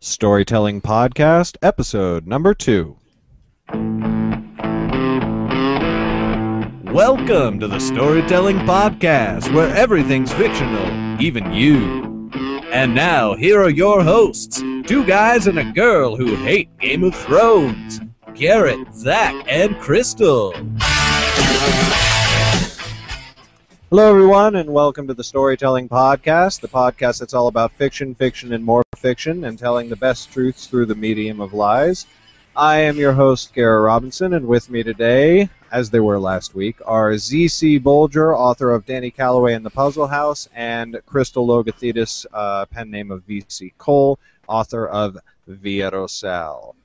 Storytelling Podcast, episode number 2. Welcome to the Storytelling Podcast, where everything's fictional, even you. And now, here are your hosts, two guys and a girl who hate Game of Thrones, Garrett, Zach, and Cristal. Hello, everyone, and welcome to the Storytelling Podcast, the podcast that's all about fiction, fiction, and more fiction, and telling the best truths through the medium of lies. I am your host, Garrett Robinson, and with me today, as they were last week, are Z.C. Bolger, author of Danny Calloway and the Puzzle House, and Cristal Logothetis, pen name of V.C. Cole, author of Via Rosal.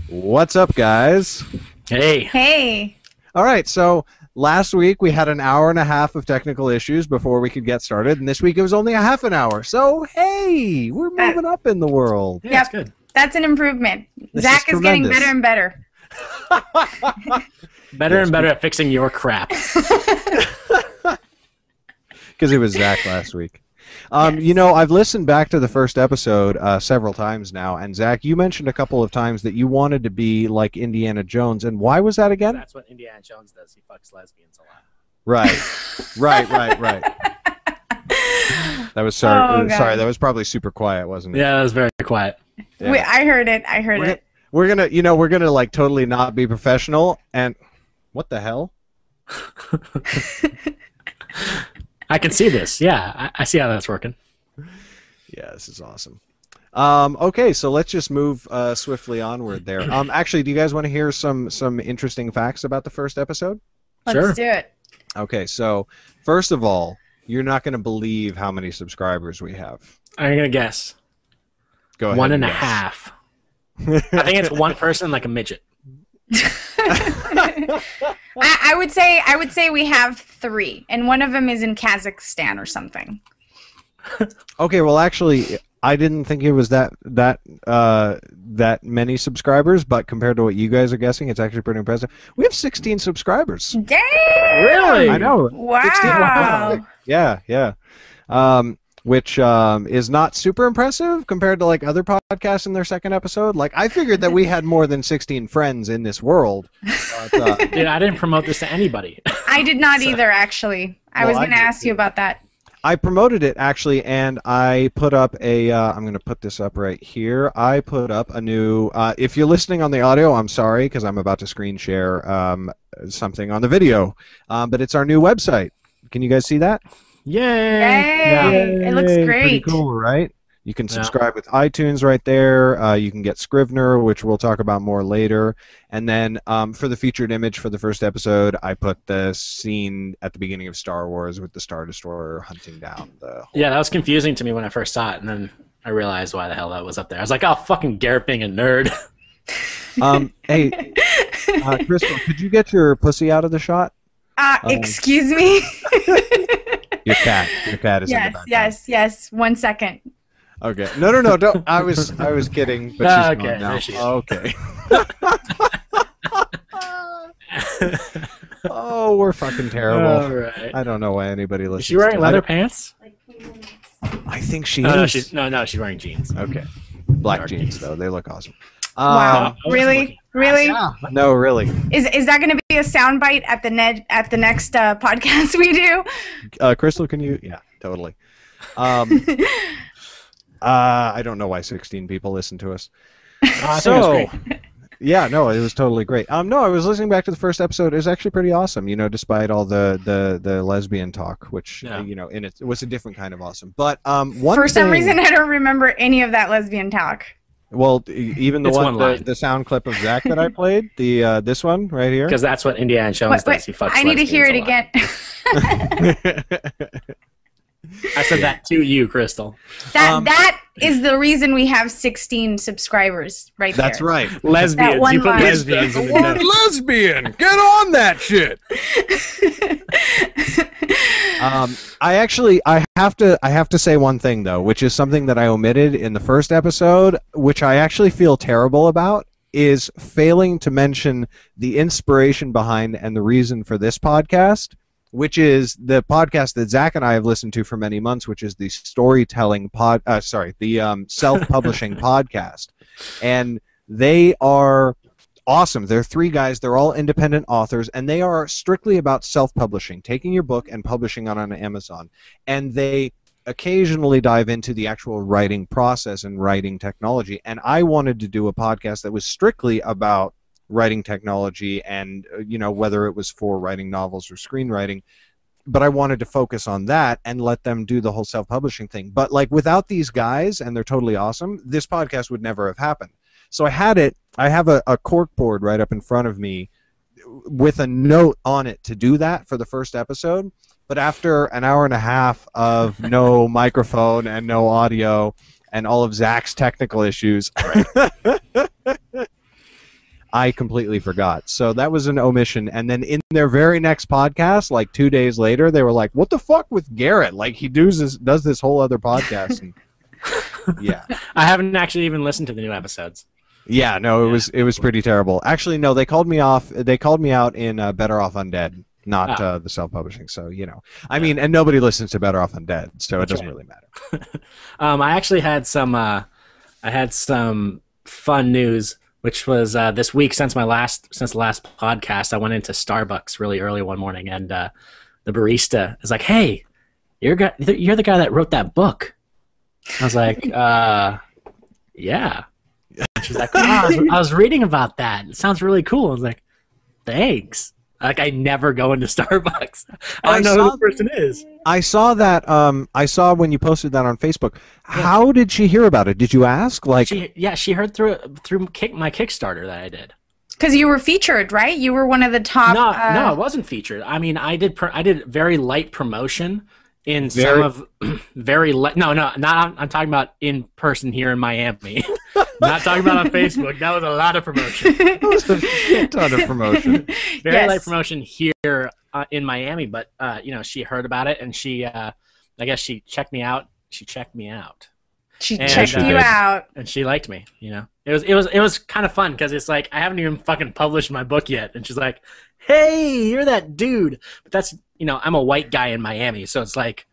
What's up, guys? Hey. Hey. All right, so last week we had an hour and a half of technical issues before we could get started, and this week it was only a half an hour. So, hey, we're moving up in the world. Yeah, that's good. That's an improvement. This Zach is getting better and better. Better and better at fixing your crap. Because it was Zach last week. Yes. You know, I've listened back to the first episode several times now, and Zach, you mentioned a couple of times that you wanted to be like Indiana Jones, and why was that again? That's what Indiana Jones does. He fucks lesbians a lot. Right. That was sorry. That was probably super quiet, wasn't it? Yeah, that was very quiet. Yeah. Wait, I heard it. We're gonna like totally not be professional, and what the hell? I can see this. Yeah, I see how that's working. Yeah, this is awesome. Okay, so let's just move swiftly onward there. Actually, do you guys want to hear some interesting facts about the first episode? Sure. Let's do it. Okay, so first of all, you're not going to believe how many subscribers we have. I'm going to guess. Go ahead. 1.5. I think it's one person like a midget. I would say we have 3, and one of them is in Kazakhstan or something. Okay, well, actually, I didn't think it was that many subscribers, but compared to what you guys are guessing, it's actually pretty impressive. We have 16 subscribers. Damn! Really? I know. Wow. 16. Yeah. Which is not super impressive compared to like other podcasts in their second episode. Like, I figured that we had more than 16 friends in this world. But, Dude, I didn't promote this to anybody. I did not either, actually. I was going to ask you about that. I promoted it, actually, and I put up a, I'm going to put this up right here. I put up a new, if you're listening on the audio, I'm sorry, because I'm about to screen share something on the video. But it's our new website. Can you guys see that? Yay! Yay! It looks great. Pretty cool, right? You can subscribe with iTunes right there. You can get Scrivener, which we'll talk about more later. And then for the featured image for the first episode, I put the scene at the beginning of Star Wars with the Star Destroyer hunting down the whole... Yeah, that was confusing to me when I first saw it, and then I realized why the hell that was up there. I was like, oh, fucking Garrett being a nerd. Hey, Cristal, could you get your pussy out of the shot? Excuse me? Your cat is in the background. Yes. 1 second. Okay. No, don't. I was kidding, but she's gone now. Okay. Oh, we're fucking terrible. All right. I don't know why anybody listens. Is she wearing leather pants? I think she No, is. she's wearing jeans. Okay. Black Dark jeans, though. They look awesome. Wow. Really? Yeah. No, really. Is that going to be a soundbite at the next podcast we do? Cristal, can you? Yeah, totally. I don't know why 16 people listen to us. I think it was great. Yeah, no, it was totally great. No, I was listening back to the first episode. It was actually pretty awesome, you know, despite all the lesbian talk, which, you know, it was a different kind of awesome. But for some reason, I don't remember any of that lesbian talk. Well, even the the sound clip of Zach that I played, this one right here. Because that's what Indiana Jones does. He fucks I need to hear it again. I said that to you, Cristal. That is the reason we have 16 subscribers right there. That's right. Lesbians. That one You put line. lesbians in the Word notes. lesbian! Get on that shit! I have to say one thing though, which is something that I omitted in the first episode, which I actually feel terrible about, is failing to mention the inspiration behind and the reason for this podcast, which is the podcast that Zach and I have listened to for many months, which is the storytelling self-publishing podcast. And they are awesome. They're three guys. They're all independent authors, and they are strictly about self-publishing, taking your book and publishing it on Amazon. And they occasionally dive into the actual writing process and writing technology. And I wanted to do a podcast that was strictly about writing technology and, you know, whether it was for writing novels or screenwriting. But I wanted to focus on that and let them do the whole self-publishing thing. But, like, without these guys, and they're totally awesome, this podcast would never have happened. So I have a cork board right up in front of me with a note on it to do that for the first episode. But after an hour and a half of no microphone and no audio and all of Zach's technical issues, I completely forgot. So that was an omission. And then in their very next podcast, like 2 days later, they were like, "What the fuck with Garrett? Like, he does this whole other podcast." And, yeah. I haven't actually even listened to the new episodes. Yeah, no, it was pretty terrible. Actually, no, they called me out in Better Off Undead, not the self-publishing. So, you know, I mean, and nobody listens to Better Off Undead, so it doesn't really matter. I actually had some fun news, which was this week since the last podcast. I went into Starbucks really early one morning, and the barista is like, "Hey, you're the guy that wrote that book." I was like, "Yeah." She's like, "Oh, I was reading about that. It sounds really cool." I was like, "Thanks." Like, I never go into Starbucks. I don't know who the person is. I saw that. I saw when you posted that on Facebook. Yeah. How did she hear about it? Did you ask? Like, she heard through my Kickstarter that I did. Because you were featured, right? You were one of the top. No, I wasn't featured. I mean, I did very light promotion in some of very light. No, not. I'm talking about in person here in Miami. Not talking about on Facebook. That was a lot of promotion. That was a shit ton of promotion. Very light promotion here in Miami, but you know, she heard about it and she, I guess she checked me out. She checked me out. She checked you out, and she liked me. You know, it was kind of fun because it's like I haven't even fucking published my book yet, and she's like, "Hey, you're that dude." But that's, you know, I'm a white guy in Miami, so it's like.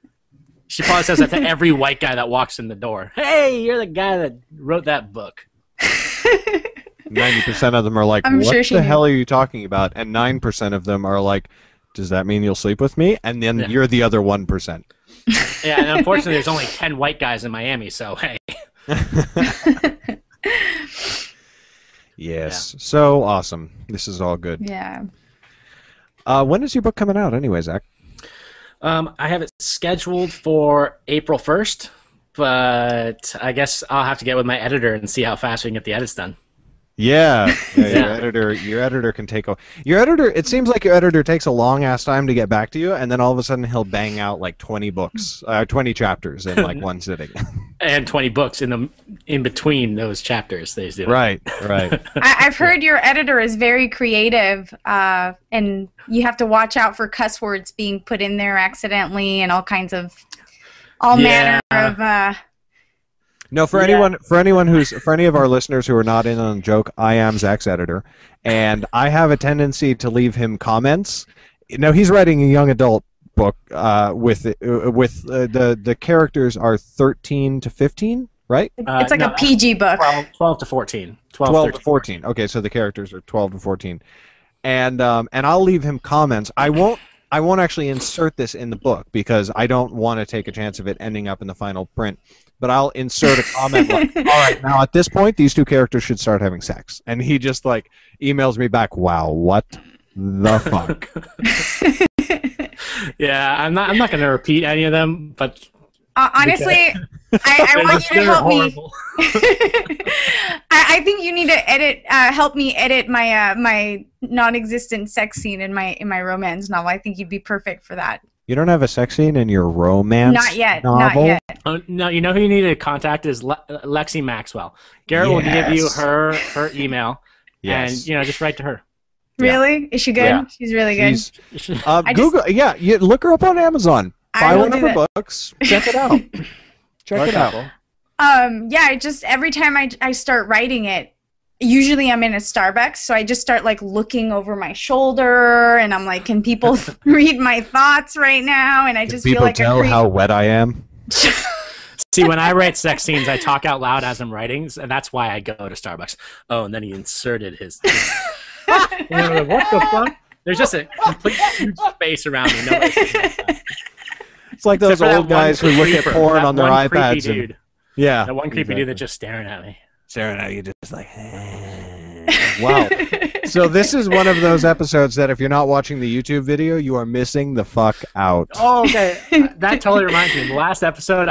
She probably says that to every white guy that walks in the door. "Hey, you're the guy that wrote that book." 90% of them are like, "What the hell are you talking about?" And 9% of them are like, "Does that mean you'll sleep with me?" And then you're the other 1%. Yeah, and unfortunately, there's only 10 white guys in Miami, so hey. Yes, so awesome. This is all good. Yeah. When is your book coming out anyway, Zach? I have it scheduled for April 1st, but I guess I'll have to get with my editor and see how fast we can get the edits done. Yeah, your editor can take your editor. It seems like your editor takes a long ass time to get back to you, and then all of a sudden he'll bang out like 20 books, 20 chapters in like one sitting, and 20 books in between those chapters. They do. Right. I've heard your editor is very creative, and you have to watch out for cuss words being put in there accidentally, and all manner of. No, for any of our listeners who are not in on the joke, I am Zach's editor, and I have a tendency to leave him comments. Now he's writing a young adult book with the characters are 13 to 15, right? It's like a PG book. 12 to 14. 12 to 14. Okay, so the characters are 12 to 14, and I'll leave him comments. I won't actually insert this in the book because I don't want to take a chance of it ending up in the final print. But I'll insert a comment like, "All right, now at this point, these two characters should start having sex." And he just like emails me back, "Wow, what the fuck?" Yeah, I'm not going to repeat any of them, but honestly, I want you to help me. I think you need to help me edit my my non-existent sex scene in my romance novel. I think you'd be perfect for that. You don't have a sex scene in your romance Not yet. novel? No, you know who you need to contact is Lexi Maxwell. Garrett will give you her email, and just write to her. Really? Is she good? Yeah. She's really good. Google, you look her up on Amazon. Buy one of her books. Check it out. Check it out. Yeah, every time I start writing it usually I'm in a Starbucks, so I just start like looking over my shoulder, and I'm like, can people read my thoughts right now? And I just feel like people tell how wet I am? See, when I write sex scenes, I talk out loud as I'm writing, and that's why I go to Starbucks. Oh, and then he inserted his what the fuck? There's just a complete huge space around me. It's like those old guys who look at porn on their iPads. Dude. Yeah. That one creepy dude that's just staring at me. Staring at you, just like, wow. So this is one of those episodes that if you're not watching the YouTube video, you are missing the fuck out. Oh, okay. That totally reminds me. The last episode,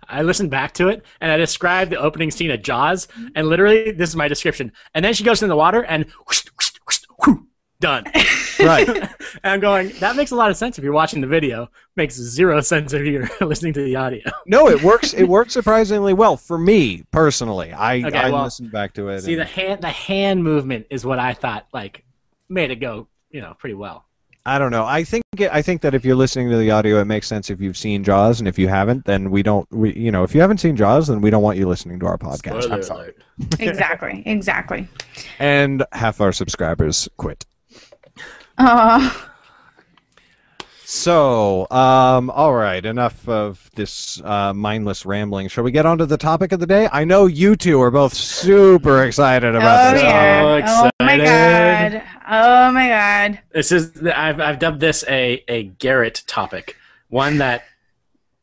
I listened back to it, and I described the opening scene of Jaws, and literally, this is my description. And then she goes in the water, and whoosh, whoosh, whoosh, whoosh, done. Right. And I'm going, that makes a lot of sense if you're watching the video. Makes zero sense if you're listening to the audio. No, it works. It works surprisingly well for me personally. I listened back to it. See, the hand movement is what I thought like made it go, pretty well. I don't know. I think that if you're listening to the audio, it makes sense if you've seen Jaws, and if you haven't, then if you haven't seen Jaws, then we don't want you listening to our podcast. Spoiler I'm sorry. Exactly. And half our subscribers quit. So, all right, enough of this mindless rambling. Shall we get on to the topic of the day? I know you two are both super excited about this. Yeah. Oh my god. This is I've dubbed this a Garrett topic, one that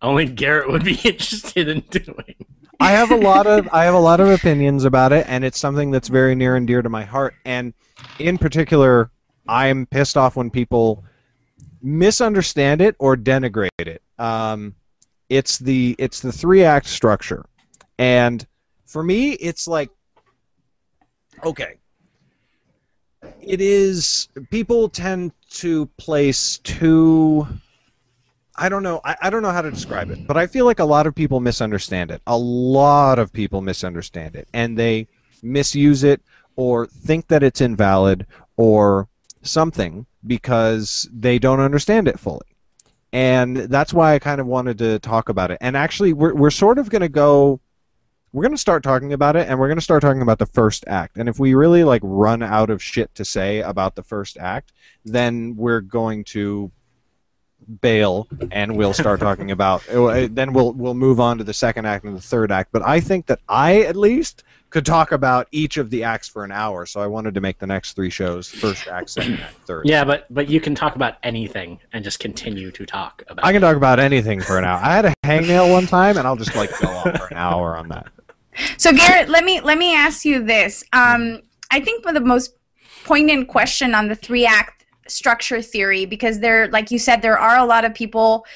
only Garrett would be interested in doing. I have a lot of opinions about it, and it's something that's very near and dear to my heart. And in particular, I'm pissed off when people misunderstand it or denigrate it. It's the 3-act structure, and for me, it's like, okay, it is. People tend to place two. I don't know how to describe it, but I feel like a lot of people misunderstand it. A lot of people misunderstand it, and they misuse it or think that it's invalid or something because they don't understand it fully. And that's why I kind of wanted to talk about it. And actually, we're sort of going to go... We're going to start talking about it, and we're going to start talking about the first act. And if we really run out of shit to say about the first act, then we're going to bail, and we'll start talking about... Then we'll move on to the second act and the third act. But I think that I, at least, could talk about each of the acts for an hour, so I wanted to make the next 3 shows first act, second act, third. Yeah, but you can talk about anything and just continue to talk about I can talk about anything for an hour. I had a hangnail one time, and I'll just go on for an hour on that. So Garrett, let me ask you this. I think the most poignant question on the 3-act structure theory, because like you said, there are a lot of people,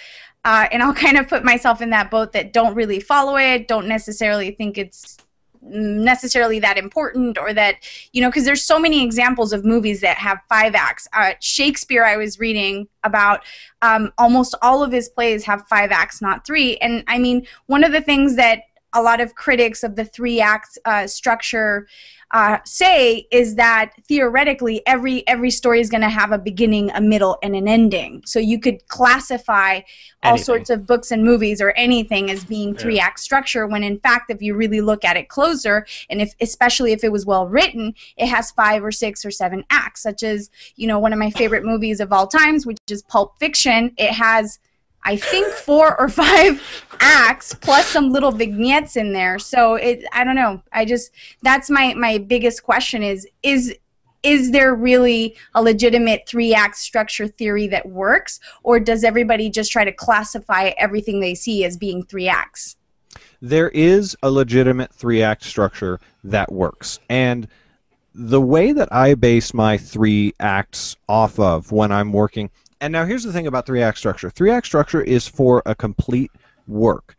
and I'll kind of put myself in that boat, that don't really follow it, don't necessarily think it's necessarily that important, or that, because there's so many examples of movies that have 5 acts. Shakespeare, I was reading about, almost all of his plays have 5 acts, not 3. And I mean, one of the things that a lot of critics of the 3-act structure say is that theoretically every story is going to have a beginning, a middle, and an ending. So you could classify all sorts of books and movies or anything as being 3-act structure, when in fact, if you really look at it closer, and especially if it was well written, it has 5 or 6 or 7 acts, such as, one of my favorite movies of all times, which is Pulp Fiction. It has, I think, 4 or 5 acts plus some little vignettes in there. So I don't know. That's my biggest question is there really a legitimate 3-act structure theory that works, or does everybody just try to classify everything they see as being 3 acts? There is a legitimate 3-act structure that works. And the way that I base my 3 acts off of when I'm working... And now here's the thing about 3-act structure. 3-act structure is for a complete work.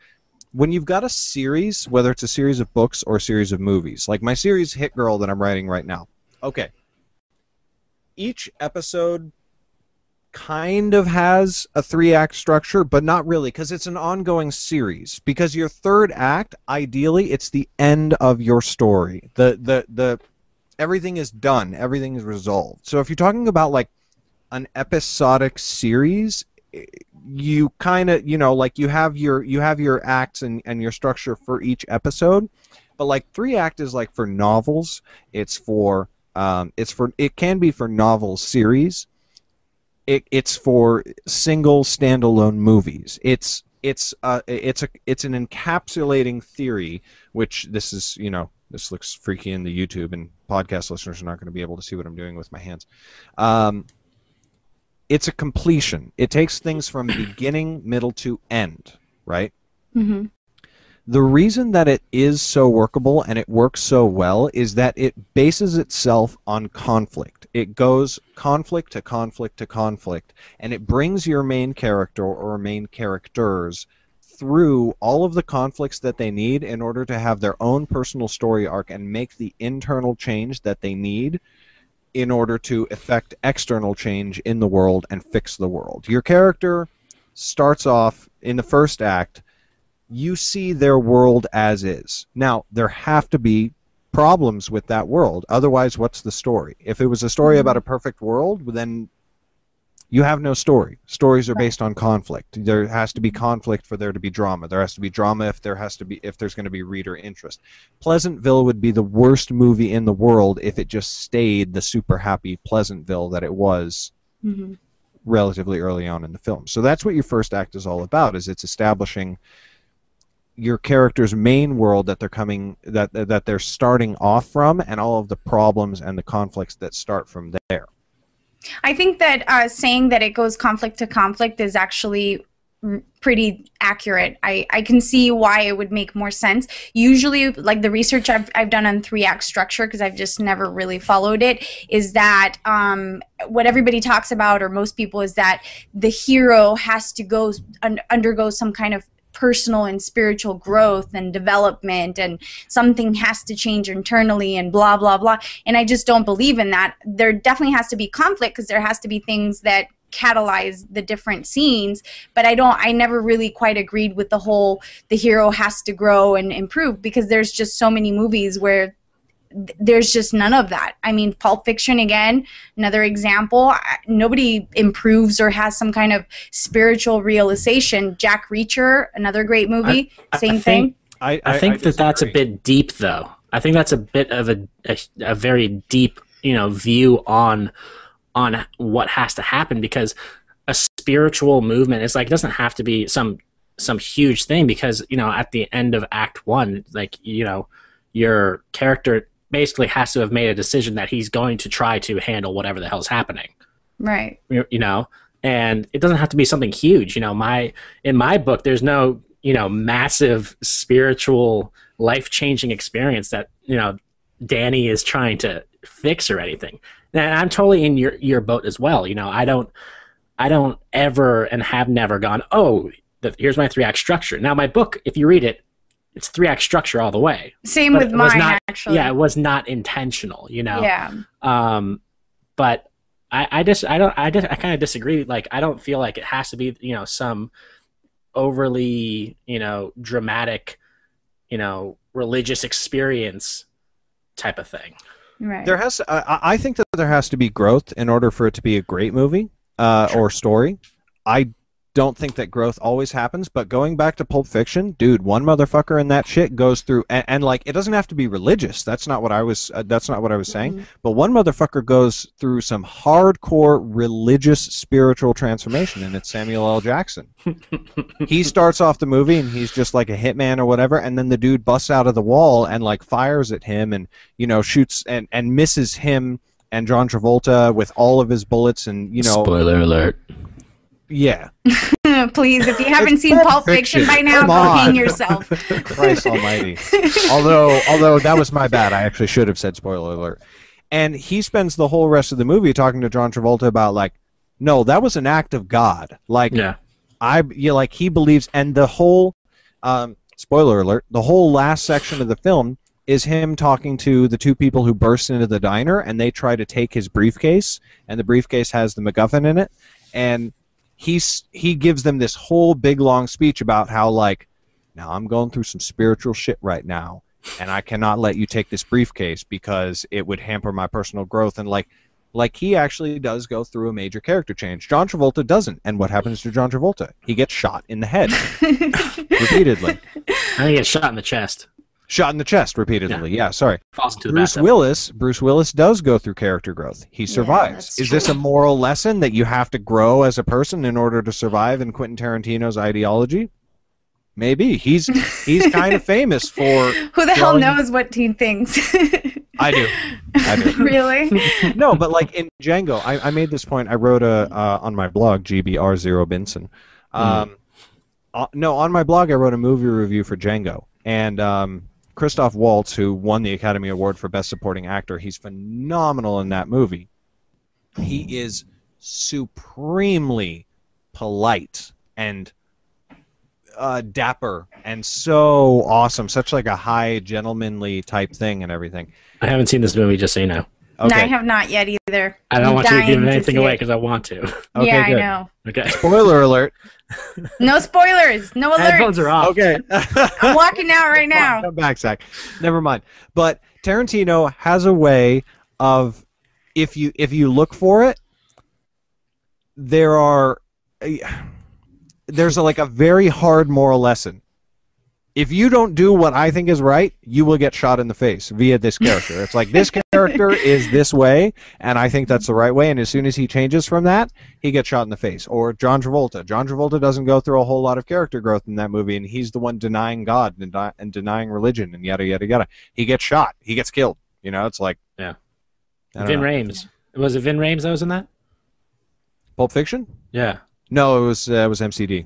When you've got a series, whether it's a series of books or a series of movies, like my series Hit Girl that I'm writing right now. Okay. Each episode kind of has a 3-act structure, but not really, because it's an ongoing series. Because your third act, ideally, it's the end of your story. Everything is done. Everything is resolved. So if you're talking about an episodic series, you kind of, you have your acts and your structure for each episode, But like 3-act is like for novels. It can be for novel series. It's for single standalone movies. It's an encapsulating theory, which this is, this looks freaky in the YouTube, and podcast listeners are not going to be able to see what I'm doing with my hands. It's a completion. It takes things from beginning, middle to end, right? Mm-hmm. The reason that it is so workable and it works so well is that it bases itself on conflict. It goes conflict to conflict to conflict, and it brings your main character or main characters through all of the conflicts that they need in order to have their own personal story arc and make the internal change that they need in order to effect external change in the world and fix the world. Your character starts off in the first act. You see their world as is. Now, there have to be problems with that world. Otherwise, what's the story? If it was a story about a perfect world, then you have no story. Stories are based on conflict. There has to be conflict for there to be drama. There has to be drama if there's going to be reader interest. Pleasantville would be the worst movie in the world if it just stayed the super happy Pleasantville that it was relatively early on in the film. So that's what your first act is all about, is it's establishing your character's main world that they're starting off from, and all of the problems and the conflicts that start from there. I think that saying that it goes conflict to conflict is actually pretty accurate. I can see why it would make more sense. Usually, like the research I've done on 3-act structure, because I've just never really followed it, is that what everybody talks about, or most people, is that the hero has to undergo some kind of personal and spiritual growth and development, and something has to change internally, and blah blah blah. And I just don't believe in that. There definitely has to be conflict, because there has to be things that catalyze the different scenes, but I never really quite agreed with the hero has to grow and improve, because there's just so many movies where there's just none of that. I mean, Pulp Fiction, again, another example. Nobody improves or has some kind of spiritual realization. Jack Reacher, another great movie, same thing. I think that's a bit deep, though. I think that's a bit of a very deep, view on what has to happen, because a spiritual movement is like, it doesn't have to be some huge thing, because at the end of Act 1, like your character basically has to have made a decision that he's going to try to handle whatever the hell's happening. Right. And it doesn't have to be something huge. In my book, there's no, massive spiritual life-changing experience that, Danny is trying to fix or anything. And I'm totally in your boat as well. I don't ever and have never gone, here's my 3-act structure. Now, my book, if you read it, it's 3-act structure all the way. Same with mine, actually. Yeah, it was not intentional, Yeah. But I kind of disagree. Like, I don't feel like it has to be, some overly, dramatic, religious experience type of thing. Right. I think that there has to be growth in order for it to be a great movie or story. I don't think that growth always happens, but going back to Pulp Fiction, dude, one motherfucker in that shit goes through, and like, it doesn't have to be religious. That's not what I was saying. But one motherfucker goes through some hardcore religious spiritual transformation, and it's Samuel L. Jackson. He starts off the movie and he's just like a hitman or whatever, and then the dude busts out of the wall and like fires at him and shoots and misses him and John Travolta with all of his bullets, and Spoiler alert. Yeah. Please, if you haven't seen Pulp Fiction by now, go hang yourself. Christ almighty. Although that was my bad. I actually should have said spoiler alert. And he spends the whole rest of the movie talking to John Travolta about, like, no, that was an act of God. Like, yeah. He believes, and the whole, spoiler alert, the whole last section of the film is him talking to the two people who burst into the diner, and they try to take his briefcase, and the briefcase has the MacGuffin in it, and he gives them this whole big long speech about how, like, now I'm going through some spiritual shit right now, and I cannot let you take this briefcase because it would hamper my personal growth. And like he actually does go through a major character change. John Travolta doesn't. And what happens to John Travolta? He gets shot in the head repeatedly. I think he gets shot in the chest. Shot in the chest repeatedly. Yeah, sorry. Falls into the Bruce bathtub. Willis does go through character growth. He survives. that's Is this a moral lesson that you have to grow as a person in order to survive in Quentin Tarantino's ideology? Maybe. He's kind of famous for... Who the hell knows what he thinks? I do. Really? No, but like in Django, I made this point. I wrote on my blog, GBR0Binson. No, on my blog, I wrote a movie review for Django. And Christoph Waltz, who won the Academy Award for Best Supporting Actor, he's phenomenal in that movie. He is supremely polite and dapper and so awesome. Such like a high gentlemanly type thing and everything. I haven't seen this movie, just so you know. Okay. No, I have not yet either. I don't want you to give anything away it. because I want to. Okay, Yeah, good. I know. Okay. Spoiler alert. No spoilers. No Headphones alerts. are off. Okay. I'm walking out right now. Come back, Zach. Never mind. But Tarantino has a way of, if you look for it, there's like a very hard moral lesson. If you don't do what I think is right, you will get shot in the face via this character. It's like, this character is this way, and I think that's the right way, and as soon as he changes from that, he gets shot in the face. Or John Travolta. John Travolta doesn't go through a whole lot of character growth in that movie, and he's the one denying God and denying religion and yada, yada, yada. He gets shot. He gets killed. You know, it's like... Yeah. I don't Vin know. Rames. Was it Vin Rames that was in that? Pulp Fiction? Yeah. No, it was MCD.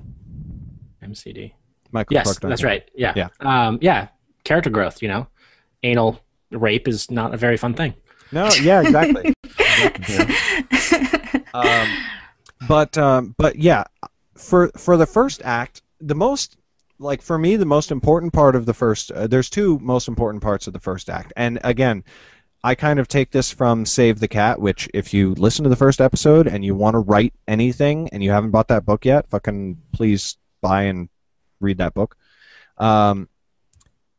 MCD. Michael Yes, Clark Duncan. that's right. Yeah. Yeah. Yeah. Character growth, you know. Anal rape is not a very fun thing. No, yeah, exactly. But yeah, for the first act, the most, like for me, the most important part of the first, there's two most important parts of the first act. And again, I kind of take this from Save the Cat, which if you listen to the first episode and you want to write anything and you haven't bought that book yet, fucking please buy and read that book.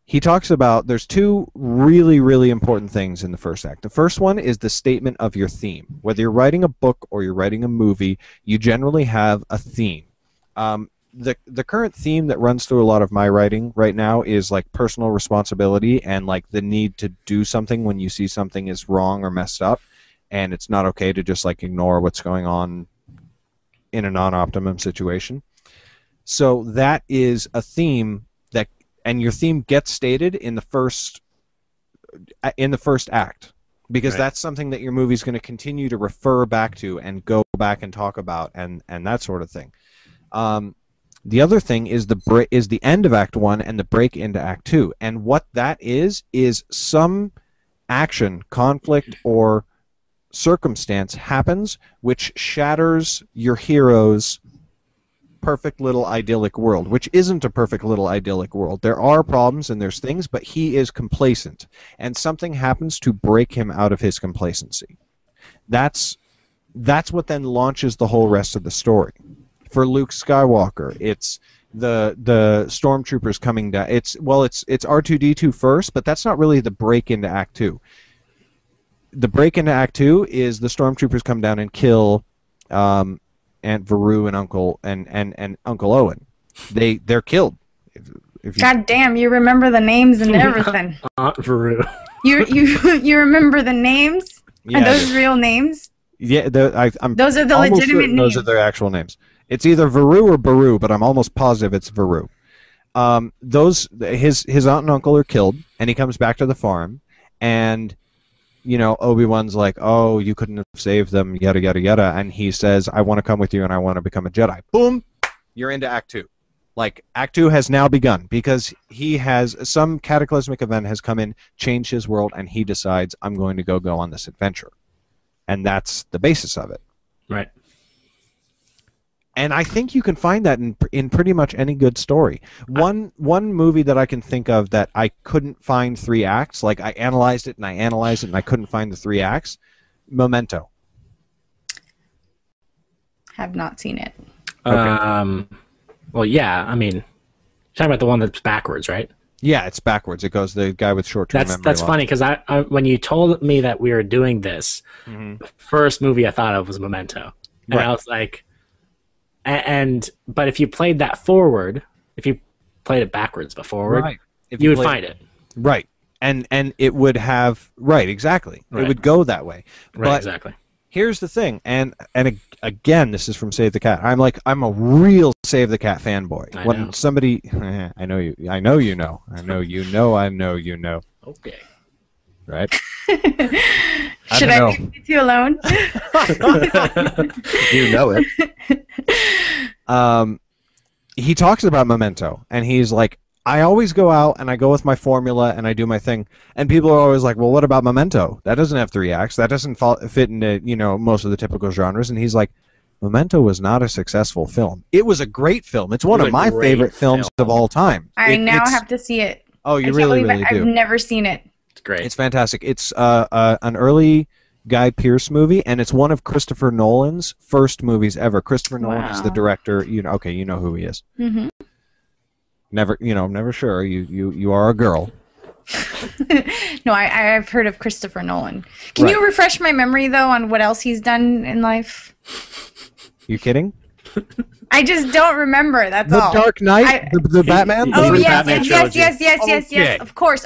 He talks about, there's two really, really important things in the first act. The first one is the statement of your theme. Whether you're writing a book or you're writing a movie, you generally have a theme. The current theme that runs through a lot of my writing right now is like personal responsibility and like the need to do something when you see something is wrong or messed up, and it's not okay to just like ignore what's going on in a non-optimum situation. So that is a theme that, and your theme gets stated in the first act, because that's something that your movie's going to continue to refer back to and go back and talk about and that sort of thing. The other thing is the end of Act 1 and the break into Act 2, and what that is some action, conflict, or circumstance happens which shatters your hero's perfect little idyllic world, which isn't a perfect little idyllic world. There are problems and there's things, but he is complacent, and something happens to break him out of his complacency. That's what then launches the whole rest of the story. For Luke Skywalker, it's the stormtroopers coming down. It's R2-D2 first, but that's not really the break into Act 2. The break into Act 2 is the stormtroopers come down and kill Aunt Veru and Uncle Owen. They're killed. If you, God damn, you remember the names and everything. Aunt Veru. You remember the names? Yeah, Are those real names? Yeah, I'm Those are the almost legitimate certain names. those are their actual names. It's either Veru or Baru, but I'm almost positive it's Veru. His aunt and uncle are killed, and he comes back to the farm, and you know, Obi-Wan's like, oh, you couldn't have saved them, yada, yada, yada. And he says, I want to come with you and I want to become a Jedi. Boom! You're into Act 2. Like, Act 2 has now begun because he has, some cataclysmic event has come in, changed his world, and he decides, I'm going to go on this adventure. And that's the basis of it. Right. And I think you can find that in pretty much any good story. One movie that I can think of that I couldn't find 3 acts, like I analyzed it and I couldn't find the 3 acts, Memento. Have not seen it. Okay. Well, yeah, I mean, you're talking about the one that's backwards, right? Yeah, it's backwards. It goes the guy with short-term memory That's loss. funny because I when you told me that we were doing this, the first movie I thought of was Memento, and Right. I was like, but if you played that forward, if you played it backwards but forward, Right. If you would played- find it. Right. And it would have exactly. Right. It would go that way. Right, but exactly. Here's the thing, and again, this is from Save the Cat. I'm a real Save the Cat fanboy. I When know. somebody, I know you know. Okay. Right? Should I leave you alone? You know it. He talks about Memento, and he's like, I always go out and I go with my formula and I do my thing, and people are always like, well, what about Memento? That doesn't have 3 acts. That doesn't fit into most of the typical genres. And he's like, Memento was not a successful film. It was a great film. It's one of my favorite films of all time. I now have to see it. Oh, you really do. I've never seen it. It's great. It's fantastic. It's an early Guy Pearce movie, and it's one of Christopher Nolan's first movies ever. Christopher Nolan is the director. You know who he is. Mm-hmm. Never sure. You are a girl. No, I've heard of Christopher Nolan. Can you refresh my memory, though, on what else he's done in life? You kidding? I just don't remember. That's all. The Dark Knight, the Batman. Oh yes. Okay. Of course.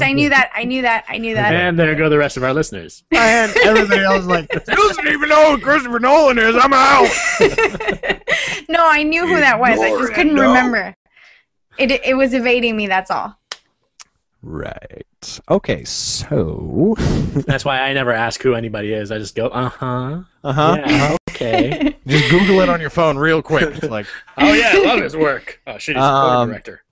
I knew that. And there go the rest of our listeners. And everybody else is like, doesn't even know who Christopher Nolan is. I'm out. No, I knew who that was. I just couldn't remember. It was evading me. That's all. Right. Okay. So that's why I never ask who anybody is. I just go, yeah, okay. Just Google it on your phone real quick. It's like, oh yeah, I love his work. Oh shit, he's a director.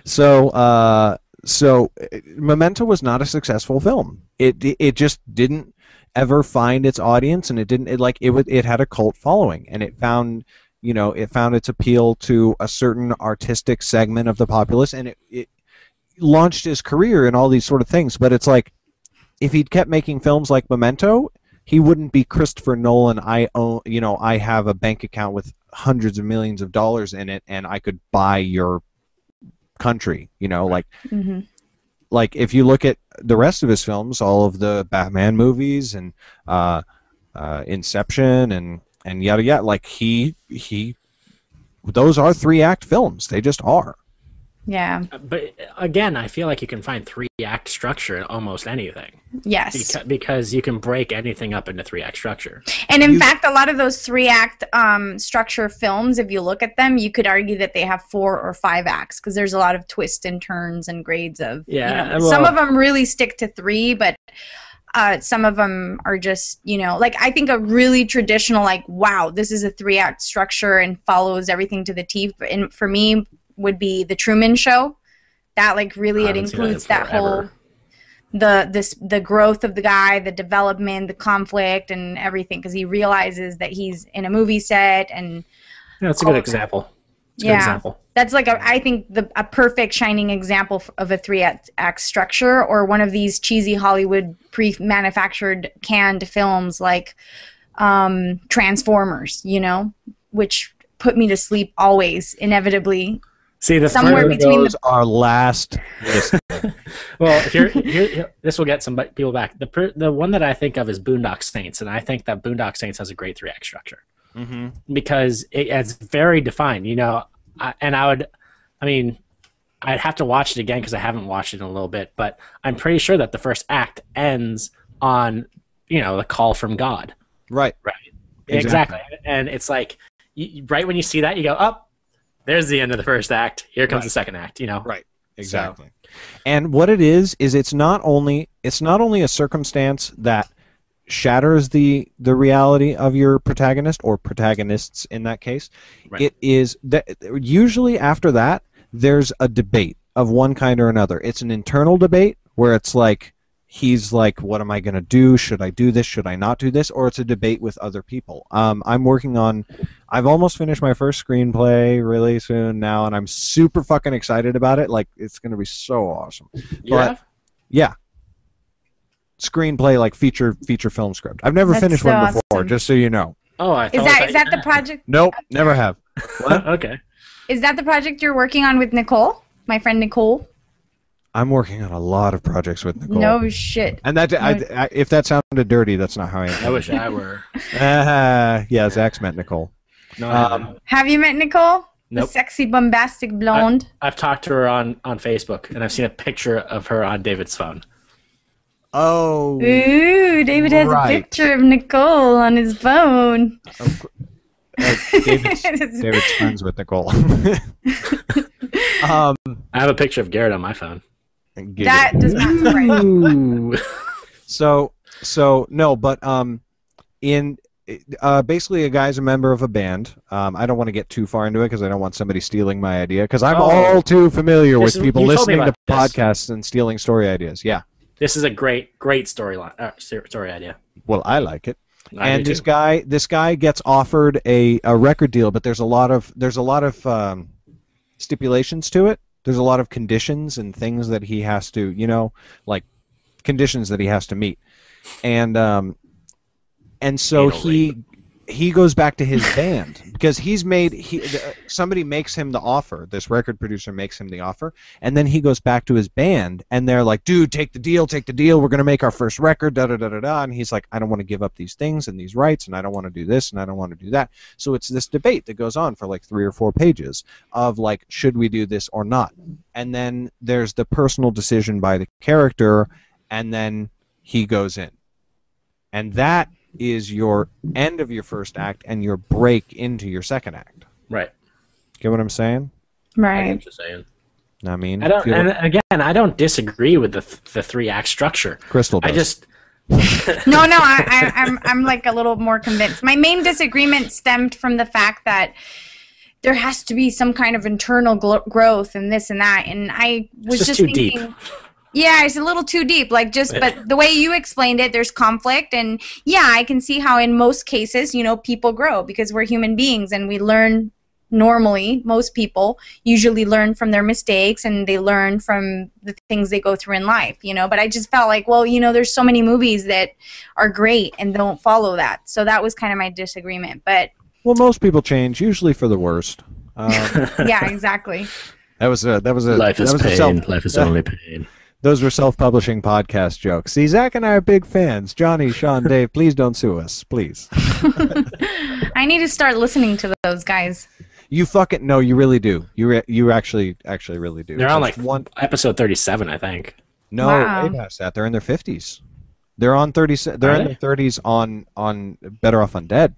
So Memento was not a successful film. It just didn't ever find its audience, and it had a cult following, and it found its appeal to a certain artistic segment of the populace, and it launched his career in all these sort of things. But it's like, if he'd kept making films like Memento, he wouldn't be Christopher Nolan. I have a bank account with hundreds of millions of dollars in it, and I could buy your country. Mm-hmm. Like if you look at the rest of his films, all of the Batman movies and Inception and yada yada, like he those are 3-act films. They just are. Yeah. But again, I feel like you can find 3-act structure in almost anything. Yes. Because you can break anything up into 3-act structure. And in fact, a lot of those 3-act structure films, if you look at them, you could argue that they have 4 or 5 acts, because there's a lot of twists and turns and grades of. Some of them really stick to 3, but some of them are just, like I think a really traditional, like, wow, this is a 3-act structure and follows everything to the T. And for me, would be The Truman Show. That really it includes that whole the growth of the guy, the development, the conflict, and everything, because he realizes that he's in a movie set. And that's a good example. That's I think a perfect shining example of a 3-act structure, or one of these cheesy Hollywood pre-manufactured canned films like Transformers, which put me to sleep always, inevitably. See, somewhere between our last. Well, here, this will get some people back. The one that I think of is Boondock Saints, and I think that Boondock Saints has a great 3-act structure, because it's very defined. I'd have to watch it again because I haven't watched it in a little bit, but I'm pretty sure that the first act ends on the call from God. Right. Exactly. And it's like right when you see that, you go, oh, there's the end of the first act. Here comes the second act. Right. Exactly. So. And what it is it's not only a circumstance that shatters the reality of your protagonist, or protagonists in that case. Right. It is that usually after that there's a debate of one kind or another. It's an internal debate where it's like, he's like, what am I going to do? Should I do this? Should I not do this? Or it's a debate with other people. I've almost finished my first screenplay really soon now, and I'm super fucking excited about it. Like, it's going to be so awesome. Yeah. Screenplay, like feature film script. I've never finished one before, awesome. Just so you know. Oh, is that the project? Nope, never have. What? Okay. Is that the project you're working on with Nicole? My friend Nicole? I'm working on a lot of projects with Nicole. No shit. And that, if that sounded dirty, that's not how I am. I wish I were. Yeah, Zach's met Nicole. No, have you met Nicole? The Nope. sexy, bombastic blonde. I've talked to her on Facebook, and I've seen a picture of her on David's phone. Oh, Ooh, David has a picture of Nicole on his phone. David's friends with Nicole. I have a picture of Garrett on my phone. That does not surprise. So no, but in basically a guy's a member of a band. I don't want to get too far into it because I don't want somebody stealing my idea because I'm all too familiar with people listening to podcasts and stealing story ideas. Yeah. This is a great storyline, story idea. Well, I like it. And this guy gets offered a record deal, but there's a lot of stipulations to it. There's a lot of conditions and things that he has to, like conditions that he has to meet. And so he goes back to his band because somebody makes him the offer. This record producer makes him the offer, and then he goes back to his band, and they're like, "Dude, take the deal. We're gonna make our first record." Da da da da da. And he's like, "I don't want to give up these things and these rights, and I don't want to do this, and I don't want to do that." So it's this debate that goes on for like 3 or 4 pages of like, should we do this or not? And then there's the personal decision by the character, and then he goes in, and that is your end of your first act and your break into your second act. Right. Get what I'm saying? Right. I get what you're saying. I mean, I don't disagree with the 3-act structure. Cristal does. I just No, I'm like a little more convinced. My main disagreement stemmed from the fact that there has to be some kind of internal growth and this and that, and I was just too thinking. deep. Yeah, it's a little too deep. But the way you explained it, there's conflict, and yeah, I can see how in most cases, people grow because we're human beings and we learn normally. Most people usually learn from their mistakes and they learn from the things they go through in life, But I just felt like, well, there's so many movies that are great and don't follow that. So that was kind of my disagreement. But well, most people change, usually for the worst. Yeah, exactly. That was a life is pain. Life is only pain. Those were self-publishing podcast jokes. See, Zach and I are big fans. Johnny, Sean, Dave, please don't sue us, please. I need to start listening to those guys. You fucking no, you really do. You actually really do. They're on episode 37, I think. No, wow. Way past that. They're in their 50s. They're on 30. They're in their 30s on Better Off Undead.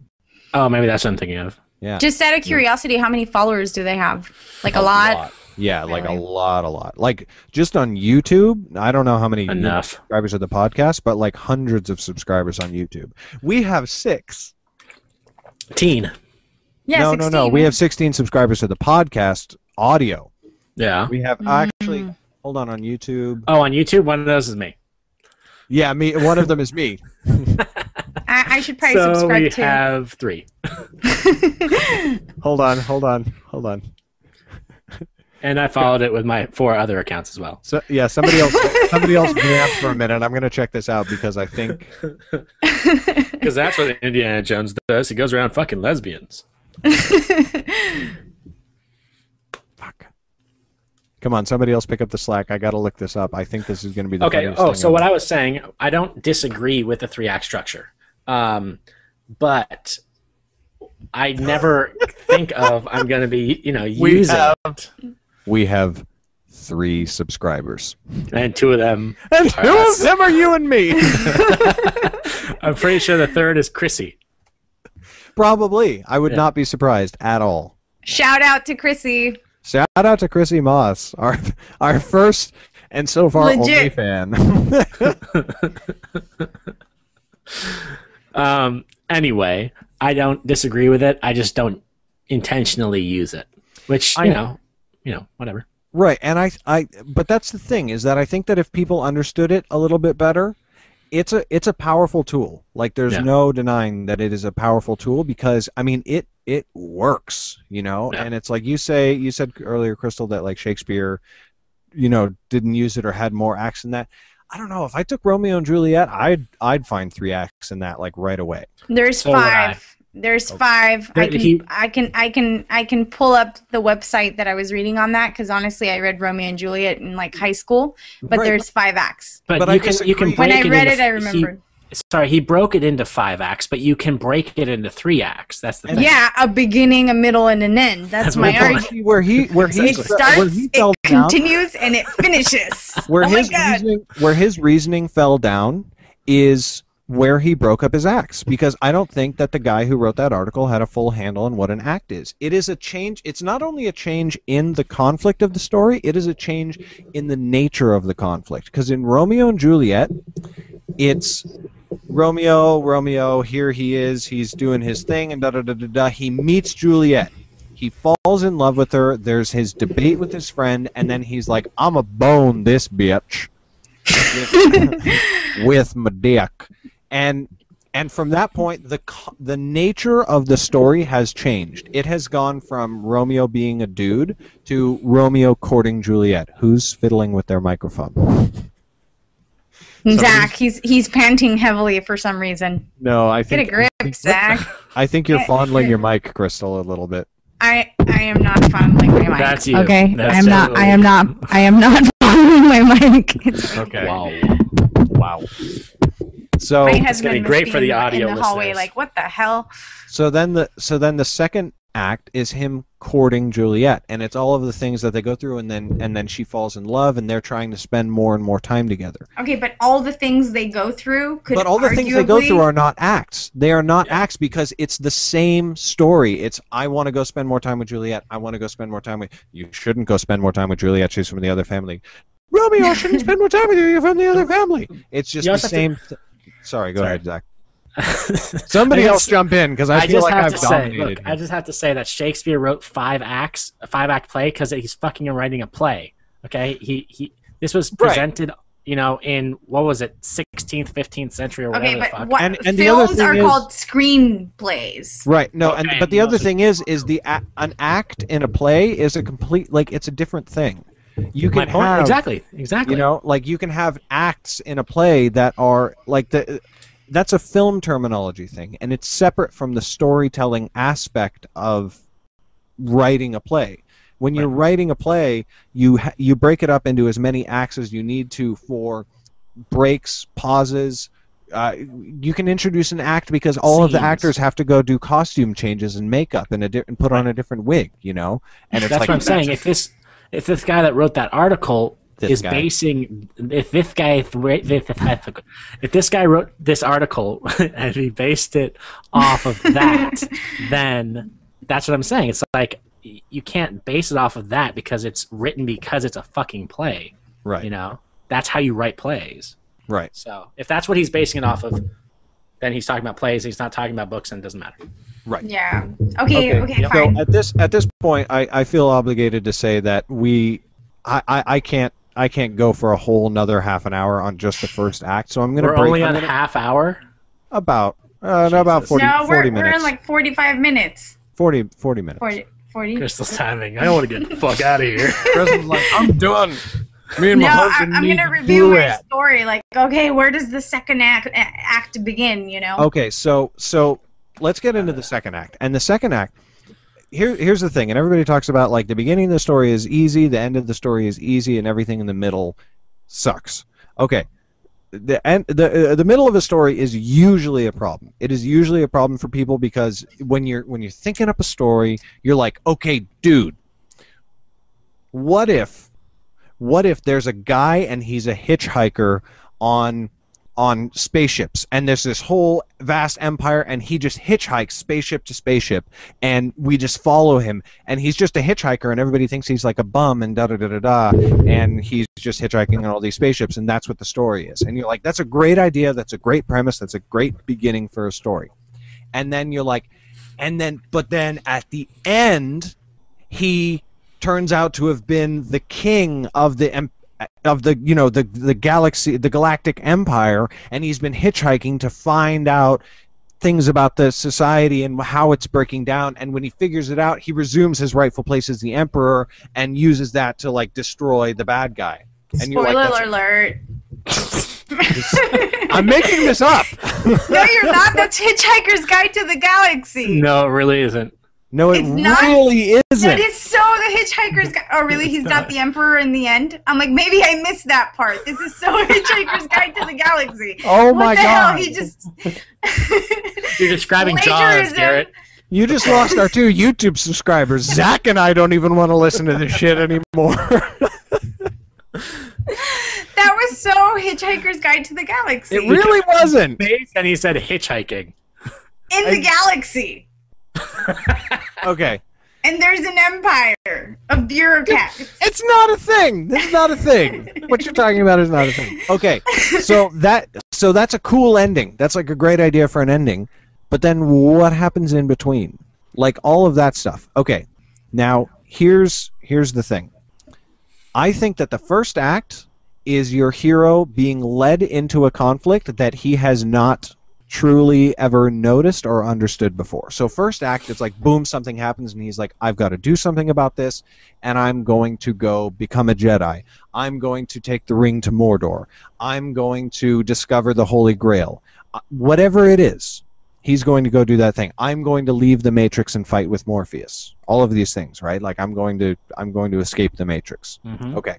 Oh, maybe that's what I'm thinking of. Yeah. Just out of curiosity, how many followers do they have? Like a lot? Yeah, like a lot. Like just on YouTube, I don't know how many subscribers of the podcast, but like hundreds of subscribers on YouTube. We have 6. Teen. Yeah, no, 16. no. We have 16 subscribers to the podcast audio. Yeah. We have actually. Hold on YouTube. Oh, on YouTube, one of those is me. Yeah, me. One of them is me. I should probably subscribe too. So we have 3. Hold on. And I followed it with my 4 other accounts as well. So yeah, somebody else vamped for a minute. I'm gonna check this out because I think because that's what Indiana Jones does. He goes around fucking lesbians. Fuck. Come on, somebody else pick up the slack. I gotta look this up. I think this is gonna be the okay. funniest Oh, thing so ever. what I was saying, I don't disagree with the 3-act structure, but I never think of I'm gonna be using it. We have 3 subscribers. And 2 of them are you and me. I'm pretty sure the 3rd is Chrissy. Probably. I would not be surprised at all. Shout out to Chrissy. Shout out to Chrissy Moss, our first and so far only Legit. fan. Anyway, I don't disagree with it. I just don't intentionally use it, which whatever. Right, and but that's the thing is that I think that if people understood it a little bit better, it's a powerful tool. Like there's no denying that it is a powerful tool because I mean it works, and it's like you said earlier, Cristal, that like Shakespeare, didn't use it or had more acts than that. I don't know if I took Romeo and Juliet, I'd find 3 acts in that like right away. There's 5. There's 5. I can pull up the website that I was reading on that because honestly, I read Romeo and Juliet in like high school. But there's 5 acts. But you can when I read it, I remembered. Sorry, he broke it into 5 acts, but you can break it into 3 acts. That's the thing. Yeah, a beginning, a middle, and an end. That's my argument. Where he It starts, it continues, and it finishes. Where his reasoning fell down is where he broke up his acts, because I don't think that the guy who wrote that article had a full handle on what an act is. It is a change. It's not only a change in the conflict of the story, it is a change in the nature of the conflict. Because in Romeo and Juliet, it's Romeo, here he is, he's doing his thing, and da-da-da-da-da. He meets Juliet. He falls in love with her. There's his debate with his friend, and then he's like, I'm a bone this bitch with my dick. And from that point, the nature of the story has changed. It has gone from Romeo being a dude to Romeo courting Juliet. Who's fiddling with their microphone? Zach, he's panting heavily for some reason. No, I think... Get a grip, Zach. I think you're fondling your mic, Cristal, a little bit. I am not fondling my mic. That's you. Okay, That's I am not fondling my mic. Okay. Wow. So my it's husband gonna be great for the audio in the hallway, listeners. like, what the hell? So then the second act is him courting Juliet, and it's all of the things that they go through, and then she falls in love, and they're trying to spend more and more time together. Okay, but all the things they go through could But all the things they go through are not acts. They are not acts because it's the same story. It's, I want to go spend more time with Juliet. I want to go spend more time with... You shouldn't go spend more time with Juliet. She's from the other family. Romeo shouldn't spend more time with you. You're from the other family. It's just the same... Sorry, go ahead, Zach. Somebody else jump in, because I feel like I've dominated. I just have to say that Shakespeare wrote 5 acts, a 5-act play, because he's fucking writing a play. Okay, this was presented, in what was it, 16th, 15th century or whatever. Okay, the but fuck. And the other films thing are is, called screenplays. Right. No, Okay, but the other thing is an act in a play is a complete, like, it's a different thing. You can have exactly. You can have acts in a play that are like that's a film terminology thing, and it's separate from the storytelling aspect of writing a play. When you're writing a play, you break it up into as many acts as you need to for breaks, pauses. You can introduce an act because all of the actors have to go do costume changes and makeup and put on a different wig, And it's that's what I'm saying. If this guy that wrote that article if this guy wrote this article and he based it off of that, then that's what I'm saying. It's like you can't base it off of that because it's written because it's a fucking play. Right. That's how you write plays. Right. So if that's what he's basing it off of, then he's talking about plays. He's not talking about books, and it doesn't matter. Right. Yeah. Okay, fine. So at this point, I feel obligated to say that I can't go for a whole another half an hour on just the first act. So I'm going to break. We're only on a half hour. About 40 minutes. We're in like 45 minutes. 40 minutes. 40. Crystal's timing. I don't want to get the fuck out of here. Crystal's like, I'm done. Me and my husband I'm going to review my story. Like, okay, where does the second act begin? Okay, so let's get into the second act. And the second act, here's the thing, and everybody talks about, like, the beginning of the story is easy, the end of the story is easy, and everything in the middle sucks. Okay, the middle of a story is usually a problem. It is usually a problem for people because when you're thinking up a story, you're like, okay, dude, what if there's a guy and he's a hitchhiker on spaceships, and there's this whole vast empire, and he just hitchhikes spaceship to spaceship, and we just follow him, and he's just a hitchhiker, and everybody thinks he's like a bum, and da-da-da-da-da, and he's just hitchhiking on all these spaceships, and that's what the story is. And you're like, that's a great idea, that's a great premise, that's a great beginning for a story. And then you're like, but then at the end, he turns out to have been the king of the galaxy, the galactic empire, and he's been hitchhiking to find out things about the society and how it's breaking down. And when he figures it out, he resumes his rightful place as the emperor and uses that to, like, destroy the bad guy. And Spoiler alert. I'm making this up. No, you're not. That's Hitchhiker's Guide to the Galaxy. No, it really isn't. No, it really isn't. That is so the Hitchhiker's Guide. Oh, really? He's not the Emperor in the end? I'm like, maybe I missed that part. This is so Hitchhiker's Guide to the Galaxy. Oh my God. What the hell? He just... You're describing Jaws, Garrett. You just lost our 2 YouTube subscribers. Zach and I don't even want to listen to this shit anymore. That was so Hitchhiker's Guide to the Galaxy. It really wasn't. And he said hitchhiking. In the galaxy. Okay. And there's an empire of bureaucrats. It's not a thing. This is not a thing. What you're talking about is not a thing. Okay. So that's a cool ending. That's like a great idea for an ending. But then what happens in between? Like all of that stuff. Okay. Now, here's the thing. I think that the first act is your hero being led into a conflict that he has not truly ever noticed or understood before. So first act, it's like, boom, something happens, and he's like, I've got to do something about this, and I'm going to go become a Jedi. I'm going to take the ring to Mordor. I'm going to discover the Holy Grail. Whatever it is, he's going to go do that thing. I'm going to leave the Matrix and fight with Morpheus. All of these things, right? Like I'm going to escape the Matrix. Mm-hmm. Okay.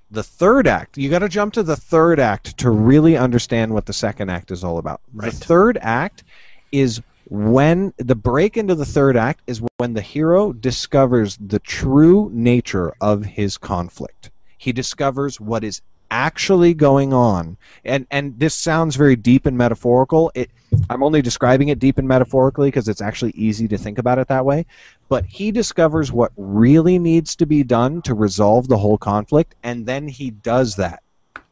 The third act, you got to jump to the third act to really understand what the second act is all about. Right. The third act is when the break into the third act is when the hero discovers the true nature of his conflict. He discovers what is actually going on, and this sounds very deep and metaphorical. I'm only describing it deep and metaphorically because it's actually easy to think about it that way. But he discovers what really needs to be done to resolve the whole conflict, and then he does that.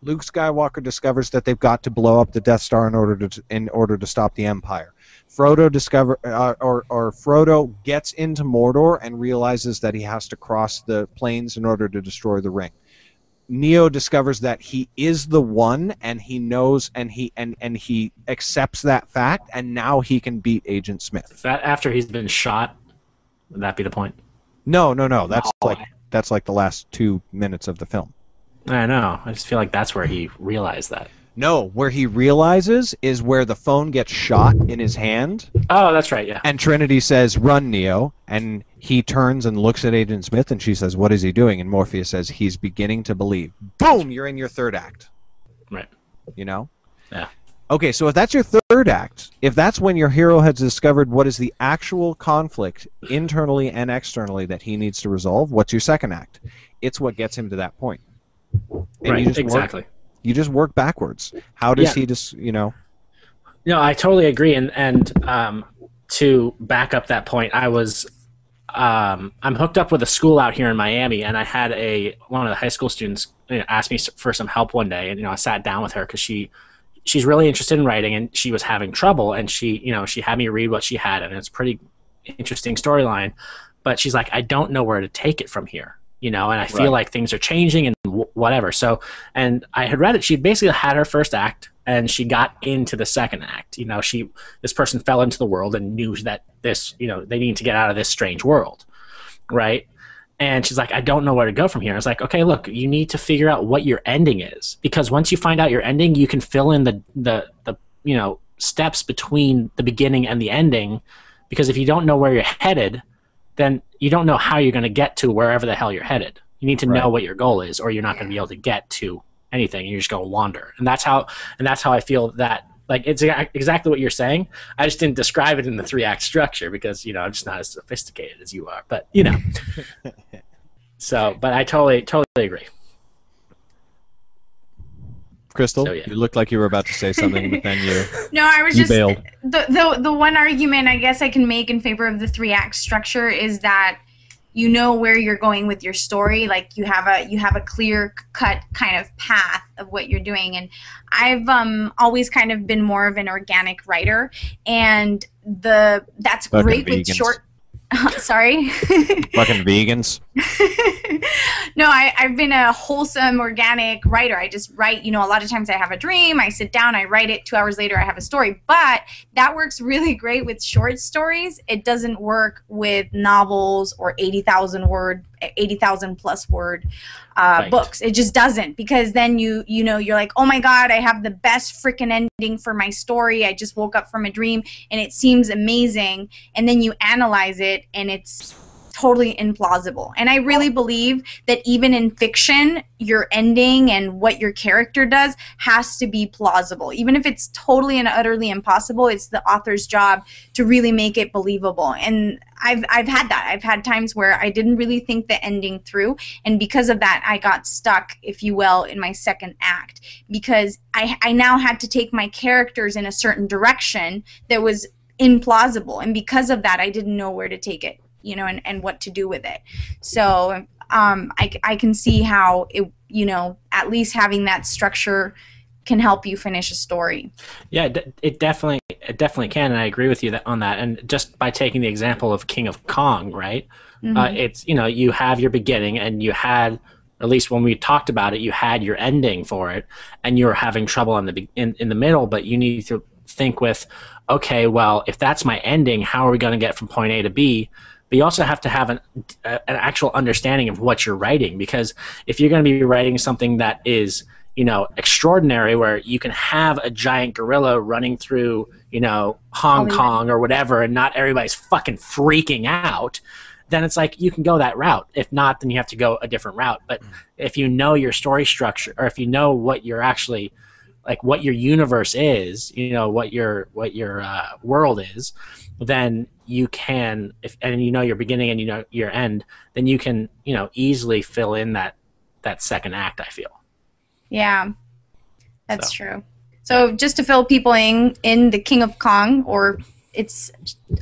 Luke Skywalker discovers that they've got to blow up the Death Star in order to stop the Empire. Frodo Frodo gets into Mordor and realizes that he has to cross the plains in order to destroy the ring. Neo discovers that he is the one, and he knows, and he accepts that fact, and now he can beat Agent Smith. Is that after he's been shot? Would that be the point? No. That's like the last 2 minutes of the film. I know. I just feel like that's where he realized that. No, where he realizes is where the phone gets shot in his hand. Oh, that's right, yeah. And Trinity says, "Run, Neo." And he turns and looks at Agent Smith, and she says, "What is he doing?" And Morpheus says, "He's beginning to believe." Boom! You're in your third act. Right. You know? Yeah. Okay, so if that's your third act, if that's when your hero has discovered what is the actual conflict internally and externally that he needs to resolve, what's your second act? It's what gets him to that point. And right, exactly. You just work backwards. How does he just, No, I totally agree. And to back up that point, I'm hooked up with a school out here in Miami, and I had one of the high school students ask me for some help one day, and I sat down with her because she's really interested in writing, and she was having trouble, and she had me read what she had, and it's a pretty interesting storyline, but she's like, I don't know where to take it from here. And I feel like things are changing and whatever. So, and I had read it. She basically had her first act, and she got into the second act. This person fell into the world and knew that they need to get out of this strange world, right? And she's like, I don't know where to go from here. I was like, okay, look, you need to figure out what your ending is, because once you find out your ending, you can fill in the steps between the beginning and the ending. Because if you don't know where you're headed, then you don't know how you're going to get to wherever the hell you're headed. You need to know what your goal is, or you're not going to be able to get to anything. You're just going to wander. And that's how I feel that, like, it's exactly what you're saying. I just didn't describe it in the 3-act structure because, I'm just not as sophisticated as you are. But, So, but I totally agree. Cristal, So, yeah. You looked like you were about to say something, but then No, I was just bailed. The one argument I guess I can make in favor of the 3-act structure is that you know where you're going with your story. Like you have a clear cut kind of path of what you're doing. And I've always kind of been more of an organic writer, and that's Fucking great with vegans. short. Sorry. Fucking vegans. No, I've been a wholesome, organic writer. I just write, a lot of times I have a dream, I sit down, I write it, 2 hours later I have a story. But that works really great with short stories. It doesn't work with novels or 80,000 plus word books. It just doesn't, because then you're like, oh my God, I have the best freaking ending for my story. I just woke up from a dream and it seems amazing. And then you analyze it and it's totally implausible. And I really believe that even in fiction, your ending and what your character does has to be plausible. Even if it's totally and utterly impossible, it's the author's job to really make it believable. And I've had that. I've had times where I didn't really think the ending through, and because of that, I got stuck, if you will, in my second act, because I now had to take my characters in a certain direction that was implausible, and because of that, I didn't know where to take it, you know, and what to do with it. So I can see how it, you know, at least having that structure can help you finish a story. Yeah, it definitely can, and I agree with you on that. And just by taking the example of King of Kong, right? It's, you know, you have your beginning, and you had, at least when we talked about it, you had your ending for it, and you were having trouble in the middle, but you need to think with, okay, well, if that's my ending, how are we going to get from point A to B? But you also have to have an actual understanding of what you're writing, because if you're going to be writing something that is, you know, extraordinary, where you can have a giant gorilla running through, you know, Hong Kong or whatever, and not everybody's fucking freaking out, then it's like you can go that route. If not, then you have to go a different route. But if you know your story structure, or if you know what you're actually, like, what your universe is, you know, what your world is, then you can, and you know your beginning and you know your end, then you can, you know, easily fill in that second act, I feel. Yeah, that's true. So just to fill people in the King of Kong, or its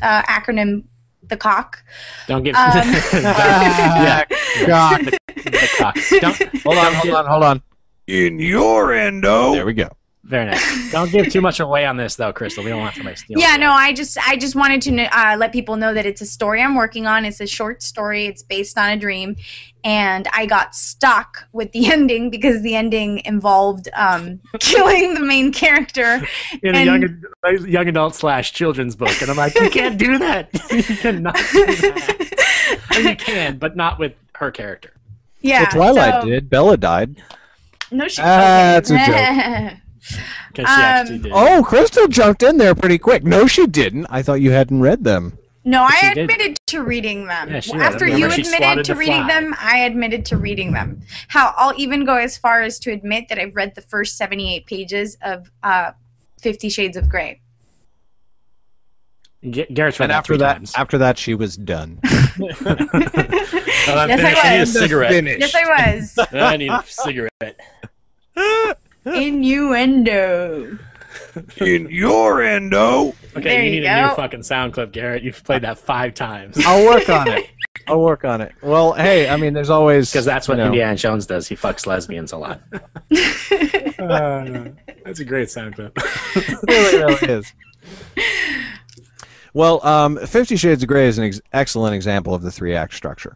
acronym, the cock. Don't give. Yeah, God. The cock. Hold on. Innuendo. There we go. Very nice. Don't give too much away on this, though, Cristal. We don't want somebody stealing. Yeah, no, I just wanted to let people know that it's a story I'm working on. It's a short story. It's based on a dream, and I got stuck with the ending because the ending involved killing the main character in a young adult / children's book, and I'm like, you can't do that. You cannot do that. Or you can, but not with her character. Yeah, well, Twilight did. Bella died. No, she. That's a joke. Because she actually did. Oh, Cristal jumped in there pretty quick. No, she didn't. I thought you hadn't read them. No, I admitted to reading them. Yeah, After you admitted to reading them, I admitted to reading them. I'll even go as far as to admit that I've read the first 78 pages of 50 Shades of Grey. Garrett's read after that, she was done. Yes, I was. I need a cigarette. Yes, I was. I need a cigarette. Innuendo. Innuendo. Okay, there you need you a new go. fucking sound clip, Garrett. You've played that 5 times. I'll work on it. Well, hey, I mean, there's always... Because that's what Indiana Jones does. He fucks lesbians a lot. That's a great sound clip. It really is. Well, 50 Shades of Grey is an excellent example of the 3-act structure.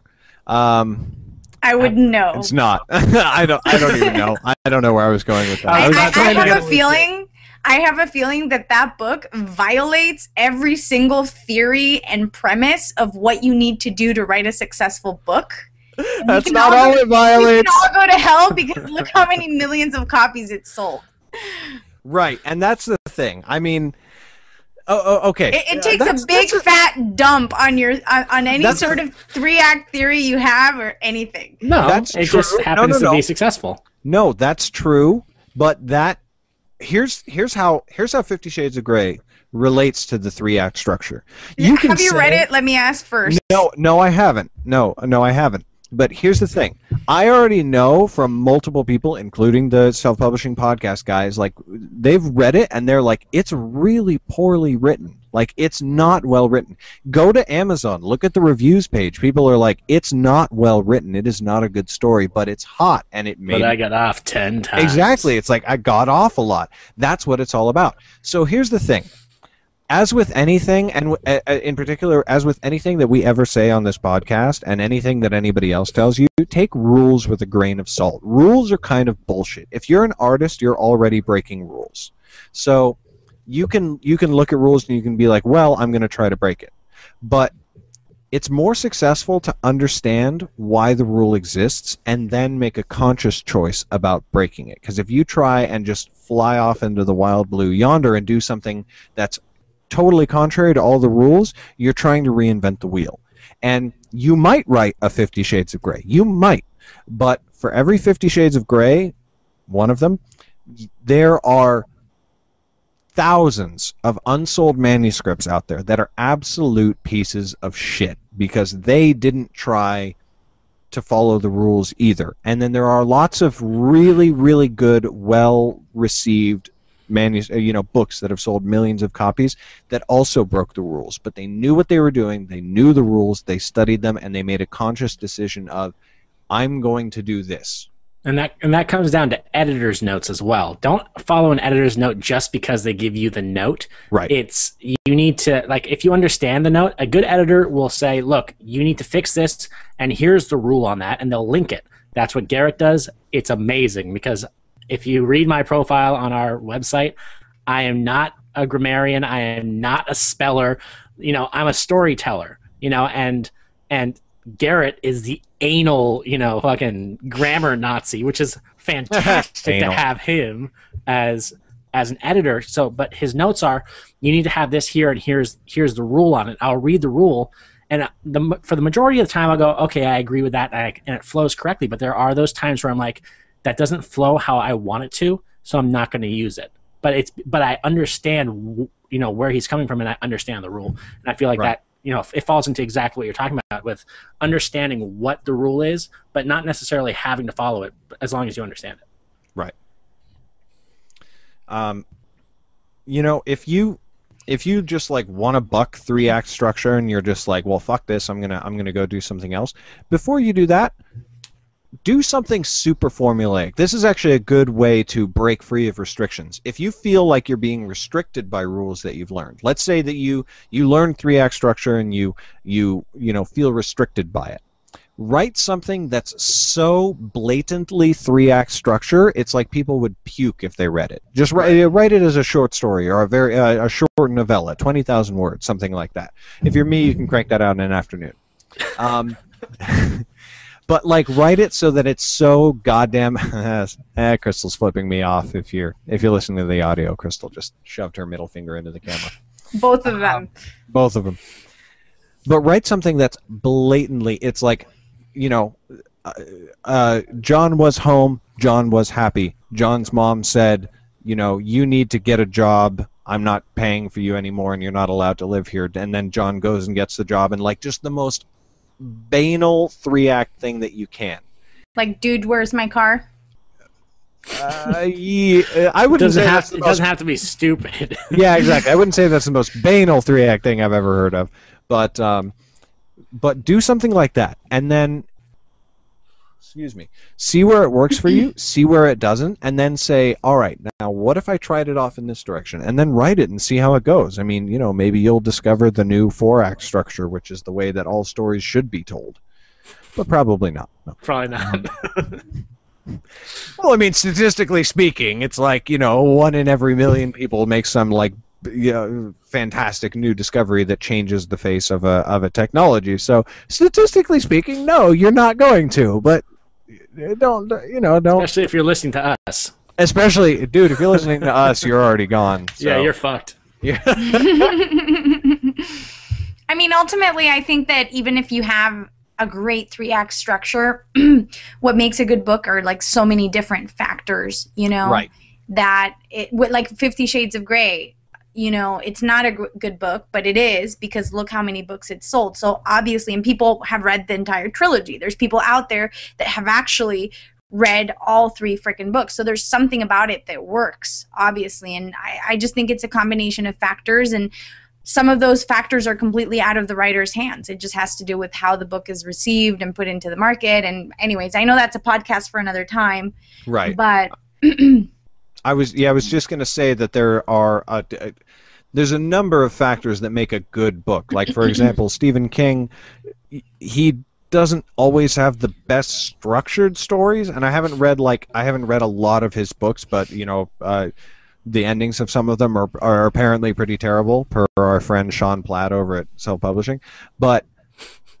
I wouldn't know. It's not. I don't even know. I don't know where I was going with that. I have a feeling that book violates every single theory and premise of what you need to do to write a successful book. That's not all it violates. You can all go to hell because look how many millions of copies it sold. Right, and that's the thing. I mean... okay. It takes a big fat dump on any sort of 3-act theory you have or anything. No, that's it true. just happens to be successful. No, that's true. But here's how 50 Shades of Grey relates to the 3-act structure. Have you read it? Let me ask first. No, I haven't. No, I haven't. But here's the thing. I already know from multiple people, including the self-publishing podcast guys, like, they've read it and they're like, it's really poorly written. Like, it's not well written. Go to Amazon, look at the reviews page. People are like, it's not well written. It is not a good story, but it's hot and it made. But I got off 10 times. Exactly. It's like, I got off a lot. That's what it's all about. So here's the thing. As with anything, and in particular, as with anything that we ever say on this podcast, and anything that anybody else tells you, take rules with a grain of salt. Rules are kind of bullshit. If you're an artist, you're already breaking rules. So you can look at rules and you can be like, well, I'm going to try to break it. But it's more successful to understand why the rule exists and then make a conscious choice about breaking it. Because if you try and just fly off into the wild blue yonder and do something that's totally contrary to all the rules, you're trying to reinvent the wheel. And You might write a 50 Shades of Grey. You might. But for every 50 Shades of Grey, one of them, there are thousands of unsold manuscripts out there that are absolute pieces of shit because they didn't try to follow the rules either. And then there are lots of really, really good, well-received books that have sold millions of copies that also broke the rules. But they knew what they were doing, they knew the rules, they studied them, and they made a conscious decision of, I'm going to do this. And that comes down to editor's notes as well. Don't follow an editor's note just because they give you the note. Right. You need to, like, if you understand the note, a good editor will say, look, you need to fix this, and here's the rule on that, and they'll link it. That's what Garrett does. It's amazing because if you read my profile on our website, I am not a grammarian. I am not a speller. I'm a storyteller, and Garrett is the anal, fucking grammar Nazi, which is fantastic to have him as an editor. So, but his notes are, you need to have this here, and here's the rule on it. I'll read the rule, and for the majority of the time, I'll go, okay, I agree with that, and it flows correctly. But there are those times where I'm like, that doesn't flow how I want it to, so I'm not going to use it. But I understand, where he's coming from, and I understand the rule, and I feel like that. It falls into exactly what you're talking about with understanding what the rule is, but not necessarily having to follow it as long as you understand it. Right. If you just like want a buck 3-act structure and you're just like, well, fuck this, I'm gonna go do something else. Before you do that, do something super formulaic. This is actually a good way to break free of restrictions. If you feel like you're being restricted by rules that you've learned, let's say that you learn 3-act structure and you feel restricted by it. Write something that's so blatantly 3-act structure, it's like people would puke if they read it. Just write it as a short story or a short novella, 20,000 words, something like that. If you're me, you can crank that out in an afternoon. But like write it so that it's so goddamn. Crystal's flipping me off. If you're listening to the audio, Crystal just shoved her middle finger into the camera. Both of them. Both of them. But write something that's blatantly. It's like, John was home. John was happy. John's mom said, you need to get a job. I'm not paying for you anymore, and you're not allowed to live here. And then John goes and gets the job, and like just the most banal 3-act thing that you can. Like, dude, where's my car? Yeah, I wouldn't say that's the most... It doesn't have to be stupid. Yeah, exactly. I wouldn't say that's the most banal 3-act thing I've ever heard of. But do something like that, and then, see where it works for you, see where it doesn't, and then say, all right, now what if I tried it off in this direction? And then write it and see how it goes. I mean, maybe you'll discover the new 4-act structure, which is the way that all stories should be told. But probably not. No. Probably not. Well, I mean, statistically speaking, it's like, 1 in every million people makes some, like, fantastic new discovery that changes the face of a technology. So, statistically speaking, no, you're not going to. But don't. Especially if you're listening to us. Especially, dude, if you're listening to us, you're already gone. So. Yeah, you're fucked. Yeah. I mean, ultimately, I think that even if you have a great 3-act structure, what makes a good book are like so many different factors, right. That like 50 Shades of Grey, it's not a good book, but it is because look how many books it's sold. So obviously, and people have read the entire trilogy. There's people out there that have actually read all 3 freaking books. So there's something about it that works, obviously. And I just think it's a combination of factors, and some of those factors are completely out of the writer's hands. It just has to do with how the book is received and put into the market. And anyways, I know that's a podcast for another time. Right. But I was just going to say that there's a number of factors that make a good book. Like, for example, Stephen King, he doesn't always have the best structured stories, and I haven't read a lot of his books, but the endings of some of them are apparently pretty terrible, per our friend Sean Platt over at Self Publishing. But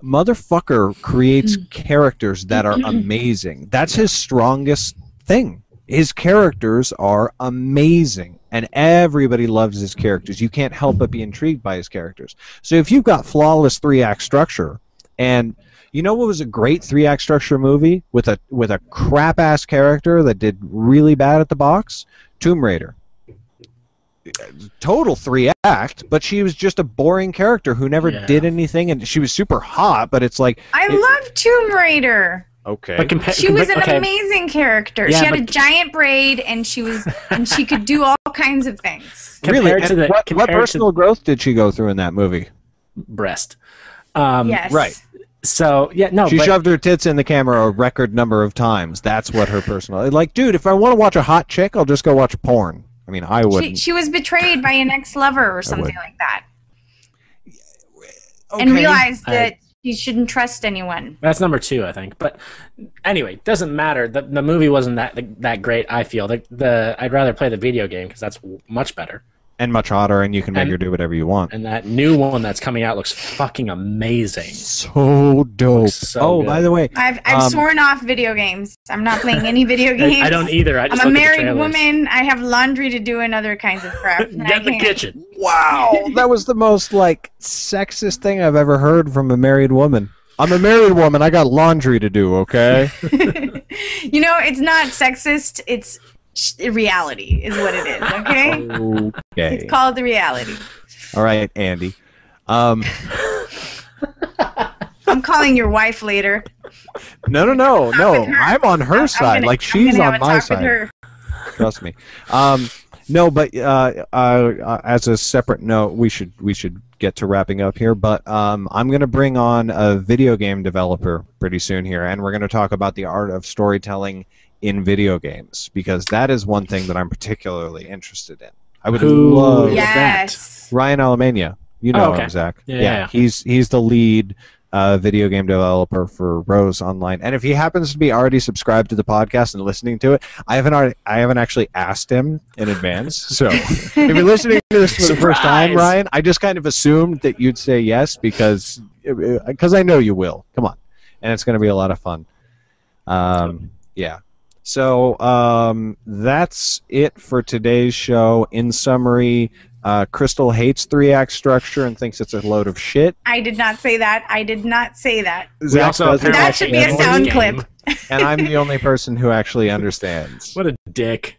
motherfucker creates characters that are amazing. That's his strongest thing. His characters are amazing, and everybody loves his characters. You can't help but be intrigued by his characters. So if you've got flawless 3-act structure, And you know what was a great 3-act structure movie with a crap ass character that did really bad at the box? Tomb Raider. Total 3-act, but she was just a boring character who never did anything, and she was super hot. But it's like I love Tomb Raider. Okay, but she was an amazing character. Yeah, she had a giant braid, and she could do all kinds of things. Really, what personal growth did she go through in that movie? Breast. Yes. Right. So she shoved her tits in the camera a record number of times. That's what her personal. Like, dude, if I want to watch a hot chick, I'll just go watch porn. I mean, I wouldn't. She was betrayed by an ex-lover or something like that, okay. and realized that you shouldn't trust anyone. That's number 2, I think. But anyway, doesn't matter. The movie wasn't that great. I feel I'd rather play the video game because that's much better. And much hotter, and you can make her do whatever you want. And that new one that's coming out looks fucking amazing. So dope. So good. By the way, I've sworn off video games. I'm not playing any video games. I don't either. I'm a married woman. I have laundry to do and other kinds of crap. Get in the kitchen. Wow, that was the most sexist thing I've ever heard from a married woman. I'm a married woman. I got laundry to do. Okay. It's not sexist. It's reality is what it is, okay? Okay. It's called the reality. All right, Andy. I'm calling your wife later. No. I'm on her side. She's on my side. Trust me. No, but as a separate note, we should get to wrapping up here. But I'm going to bring on a video game developer pretty soon here, and we're going to talk about the art of storytelling in video games, because that is one thing that I'm particularly interested in. I would love that. Ryan Alamania. You know him, Zach. Yeah. He's the lead video game developer for Rose Online, and if he happens to be already subscribed to the podcast and listening to it, I haven't actually asked him in advance. So if you're listening to this for the first time, Ryan, I just kind of assumed that you'd say yes because I know you will. Come on, and it's going to be a lot of fun. Yeah. So that's it for today's show. In summary, Cristal hates 3-act structure and thinks it's a load of shit. I did not say that. Zach that should be a sound clip. And I'm the only person who actually understands. What a dick.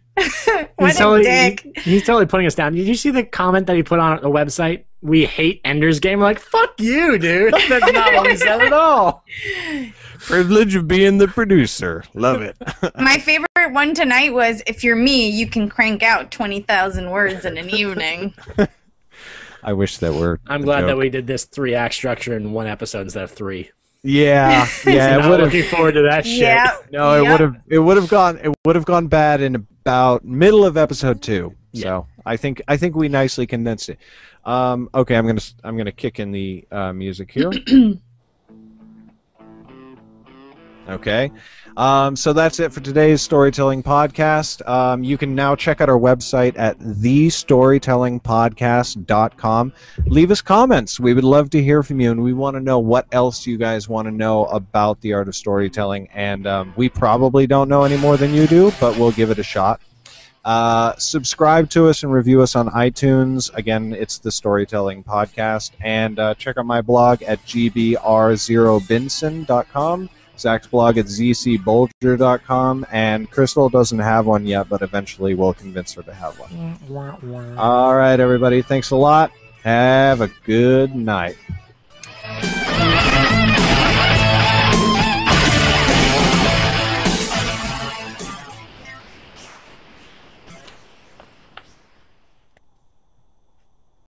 What a dick. He's totally putting us down. Did you see the comment that he put on the website? We hate Ender's Game. We're like, fuck you, dude. That's not what we said at all. Privilege of being the producer. Love it. My favorite one tonight was, if you're me, you can crank out 20,000 words in an evening. I wish that were. I'm glad that we did this 3-act structure in one episode instead of 3. Yeah. I'm looking forward to that shit. Yeah, no, it would have gone bad in about middle of episode 2. Yeah. So I think we nicely condensed it. Okay, I'm gonna kick in the music here. Okay, so that's it for today's storytelling podcast. You can now check out our website at thestorytellingpodcast.com. Leave us comments. We would love to hear from you, and we want to know what else you guys want to know about the art of storytelling. And we probably don't know any more than you do, but we'll give it a shot. Subscribe to us and review us on iTunes. Again, it's the Storytelling Podcast. And check out my blog at gbr0binson.com. Zach's blog at zcbolger.com, and Cristal doesn't have one yet, but eventually we'll convince her to have one. All right, everybody. Thanks a lot. Have a good night.